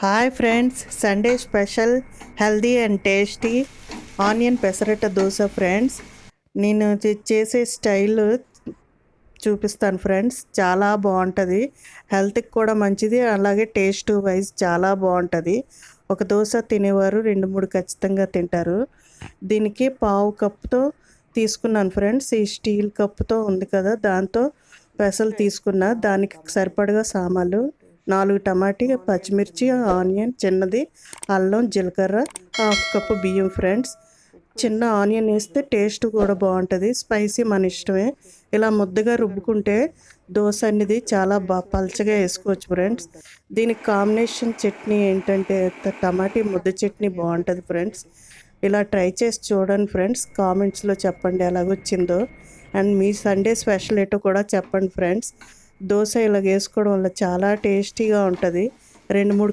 Hi friends, Sunday special healthy and tasty onion pesarattu dosa friends. నేను చేసే style చూపిస్తాను friends. చాలా బాగుంటుంది, హెల్త్కి కూడా మంచిది, అలాగే టేస్ట్ వైజ్ చాలా బాగుంటుంది. ఒక దోశ తినేవారు 2-3 ఖచ్చితంగా తింటారు. దీనికి పావు కప్పుతో తీసుకున్నాను ఫ్రెండ్స్. ఈ స్టీల్ కప్పుతో ఉంది కదా, దాంతో పెసలు తీసుకున్నా. దానికి సరిపడగా సామాన్లు 4 టమాటీ, పచ్చిమిర్చి, ఆనియన్ చిన్నది, అల్లం, జీలకర్ర, హాఫ్ కప్పు బియ్యం ఫ్రెండ్స్. చిన్న ఆనియన్ వేస్తే టేస్ట్ కూడా బాగుంటుంది, స్పైసీ మన ఇష్టమే. ఇలా ముద్దగా రుబ్బుకుంటే దోశ అనేది చాలా పలచగా వేసుకోవచ్చు ఫ్రెండ్స్. దీనికి కాంబినేషన్ చట్నీ ఏంటంటే టమాటీ ముద్ద చట్నీ బాగుంటుంది ఫ్రెండ్స్. ఇలా ట్రై చేసి చూడండి ఫ్రెండ్స్. కామెంట్స్లో చెప్పండి ఎలాగొచ్చిందో. అండ్ మీ సండే స్పెషల్ ఏంటో కూడా చెప్పండి ఫ్రెండ్స్. దోశ ఇలా వేసుకోవడం వల్ల చాలా టేస్టీగా ఉంటుంది. 2-3